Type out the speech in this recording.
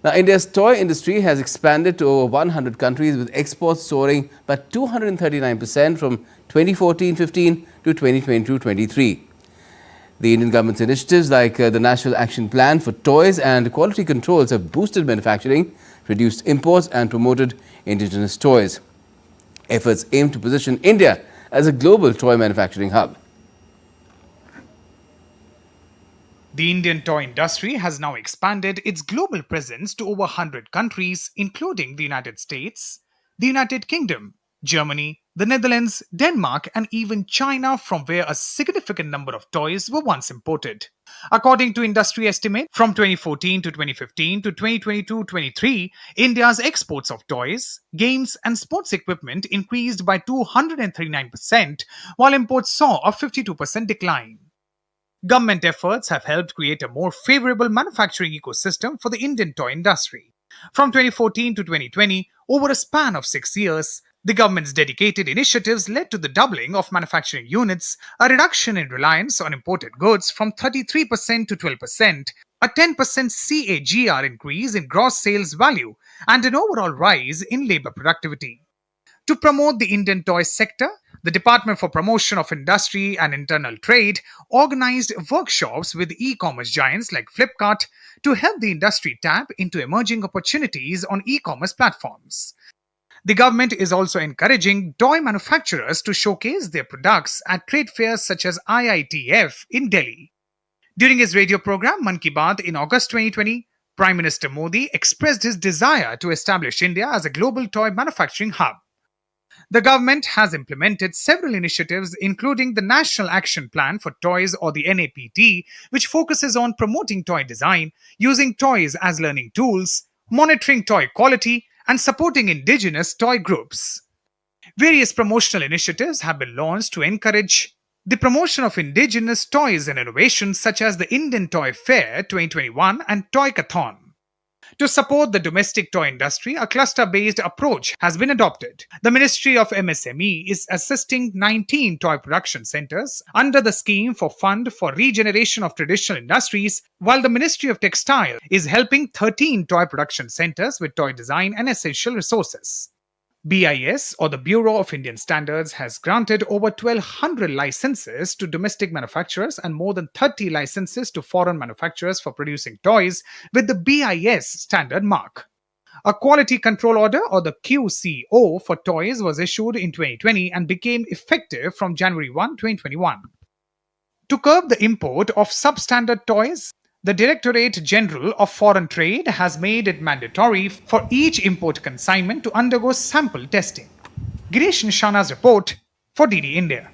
Now, India's toy industry has expanded to over 100 countries, with exports soaring by 239% from 2014-15 to 2022-23. The Indian government's initiatives like the National Action Plan for Toys and quality controls have boosted manufacturing, reduced imports and promoted indigenous toys. Efforts aim to position India as a global toy manufacturing hub. The Indian toy industry has now expanded its global presence to over 100 countries, including the United States, the United Kingdom, Germany, the Netherlands, Denmark, and even China, from where a significant number of toys were once imported. According to industry estimates, from 2014 to 2015 to 2022-23, India's exports of toys, games, and sports equipment increased by 239%, while imports saw a 52% decline. Government efforts have helped create a more favorable manufacturing ecosystem for the Indian toy industry. From 2014 to 2020, over a span of 6 years, the government's dedicated initiatives led to the doubling of manufacturing units, a reduction in reliance on imported goods from 33% to 12%, a 10% CAGR increase in gross sales value, and an overall rise in labor productivity. To promote the Indian toy sector, the Department for Promotion of Industry and Internal Trade organized workshops with e-commerce giants like Flipkart to help the industry tap into emerging opportunities on e-commerce platforms. The government is also encouraging toy manufacturers to showcase their products at trade fairs such as IITF in Delhi. During his radio program Mann Ki Baat in August 2020, Prime Minister Modi expressed his desire to establish India as a global toy manufacturing hub. The government has implemented several initiatives, including the National Action Plan for Toys, or the NAPT, which focuses on promoting toy design, using toys as learning tools, monitoring toy quality, and supporting indigenous toy groups. Various promotional initiatives have been launched to encourage the promotion of indigenous toys and innovations, such as the Indian Toy Fair 2021 and Toy-Kathon. To support the domestic toy industry, a cluster-based approach has been adopted. The Ministry of MSME is assisting 19 toy production centers under the scheme for Fund for Regeneration of Traditional Industries, while the Ministry of Textile is helping 13 toy production centers with toy design and essential resources. BIS, or the Bureau of Indian Standards, has granted over 1,200 licenses to domestic manufacturers and more than 30 licenses to foreign manufacturers for producing toys with the BIS standard mark. A Quality Control Order, or the QCO, for toys was issued in 2020 and became effective from January 1, 2021. To curb the import of substandard toys, the Directorate General of Foreign Trade has made it mandatory for each import consignment to undergo sample testing. Girish Nishana's report for DD India.